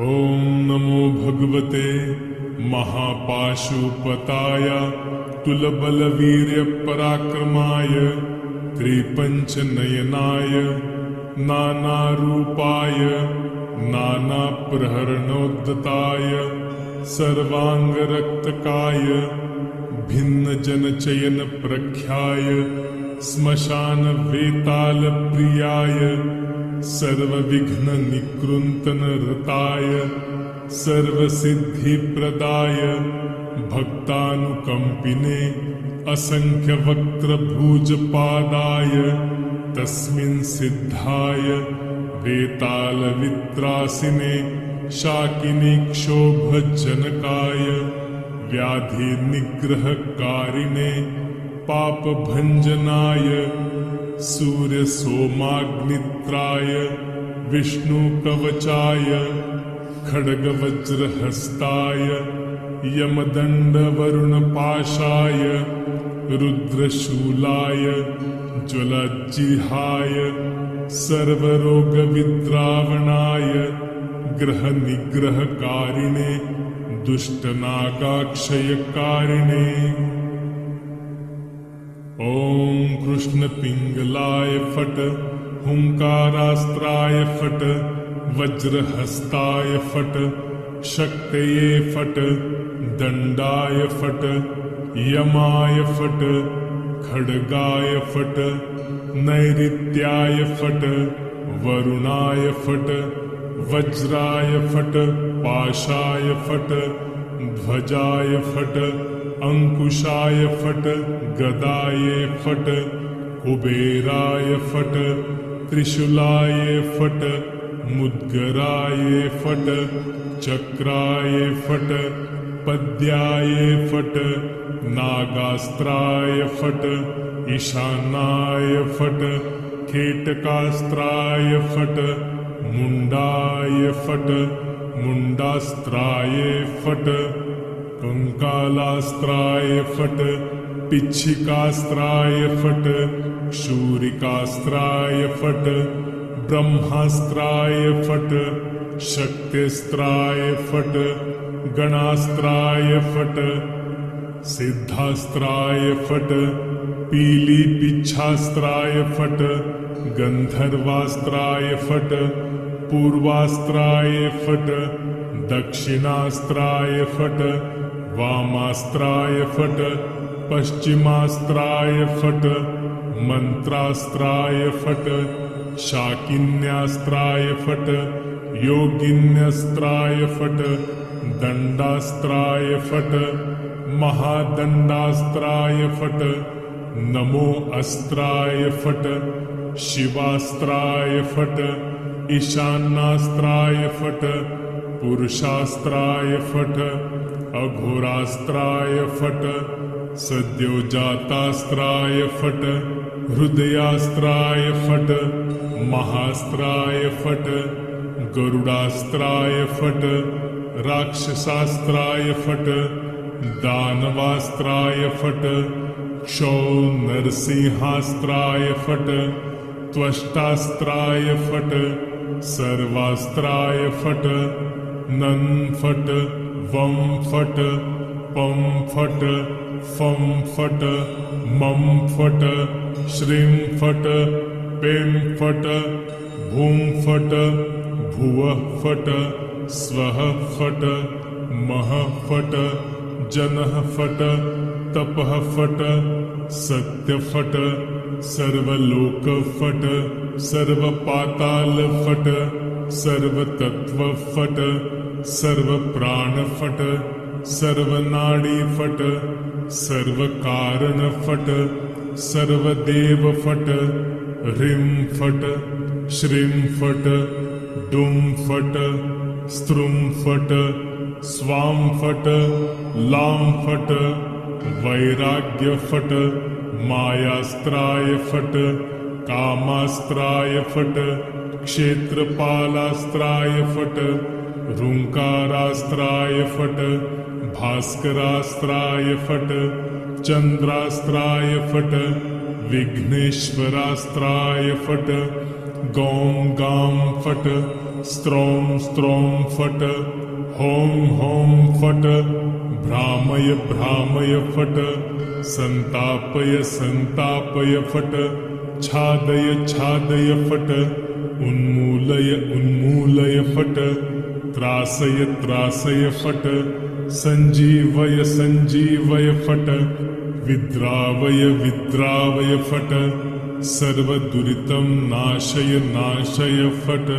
ॐ नमो भगवते महापाशुपताय तुलबलवीर्यपराक्रमाय त्रिपञ्चनयनाय नानारूपाय नानाप्रहरणोद्यताय सर्वाङ्गरक्तकाय भिन्नजनचयनप्रख्याय श्मशानवेतालप्रियाय सर्वविघ्ननिकृन्तनरताय सर्वसिद्धिप्रदाय भक्तानुकम्पिने असंख्यवक्त्रभुजपादाय तस्मिन् सिद्धाय वेतालवित्रासिने शाकिनीक्षोभजनकाय व्याधिनिग्रहकारिणे पापभञ्जनाय सूर्यसोमाग्नित्राय विष्णुकवचाय खड्गवज्रहस्ताय यमदण्डवरुणपाशाय रुद्रशूलाय ज्वलज्जिहाय सर्वरोगविद्रावणाय ग्रहनिग्रहकारिणे दुष्टनागाक्षयकारिणे ॐ कृष्णपिङ्गलाय फट् हुङ्कारास्त्राय फट् वज्रहस्ताय फट् शक्तये फट् दण्डाय फट् यमाय फट् खड्गाय फट् नैऋत्याय फट् वरुणाय फट् वज्राय फट् पाशाय फट् ध्वजाय फट् अंकुशाय फट् गदाय फट् कुबेराय फट् त्रिशूलाय फट् मुद्गराय फट् चक्राय फट् पद्याय फट् नागास्त्राय फट् ईशानाय फट् खेटकास्त्राय फट् मुण्डाय फट् मुण्डास्त्राय फट् कंकालास्त्राय फट् पिच्छिकास्त्राय फट् शूरिकास्त्राय फट् ब्रह्मास्त्राय फट् शक्तिस्त्राय फट् गणास्त्राय फट् सिद्धास्त्राय फट् पीलीपिच्छास्त्राय फट् गन्धर्वास्त्राय फट् पूर्वास्त्राय फट् दक्षिणास्त्राय फट् वामास्त्राय फट् पश्चिमास्त्राय फट् मंत्रास्त्राय फट् शाकिन्यास्त्राय फट् योगिन्यस्त्राय फट् दण्डास्त्राय फट् महादण्डास्त्राय फट् नमो अस्त्राय फट् शिवास्त्राय फट् ईशानास्त्राय फट् पुरुषास्त्राय फट् अघोरास्त्राय फट् सद्योजातास्त्राय फट् हृदयास्त्राय फट् महास्त्राय फट् गरुडास्त्राय फट् राक्षसास्त्राय फट् दानवास्त्राय फट् क्षौ नरसिंहास्त्राय फट् त्वष्टास्त्राय फट् सर्वास्त्राय फट् नं फट् वं फट् पं फट् फं फट् मं फट् श्रीं फट् पें फट् भूं फट् भुवः फट् स्वः फट् महः फट् जनः फट् तपः फट् सत्य फट् सर्वलोक फट् सर्वपाताल फट् सर्वतत्व फट् सर्वप्राण फट् सर्वनाडी फट् सर्वकारण फट् सर्वदेव फट् ह्रीं फट् श्रीं फट् डुं फट् स्त्रुं फट् स्वां फट् लां फट् वैराग्य फट् मायास्त्राय फट् कामास्त्राय फट् क्षेत्रपालास्त्राय फट् ऋंकारास्त्राय फट् भास्करास्त्राय फट् चंद्रास्त्राय फट् विघ्नेश्वरास्त्राय फट् गौं गां फट् स्त्रौं स्त्रौं फट् हौं हौं फट् भ्रामय भ्रामय फट् संतापय संतापय फट् छादय छादय फट् उन्मूलय उन्मूलय फट् त्रासय त्रासय फट् संजीवय संजीवय फट् विद्रावय विद्रावय फट् सर्वदुरितं नाशय नाशय फट्।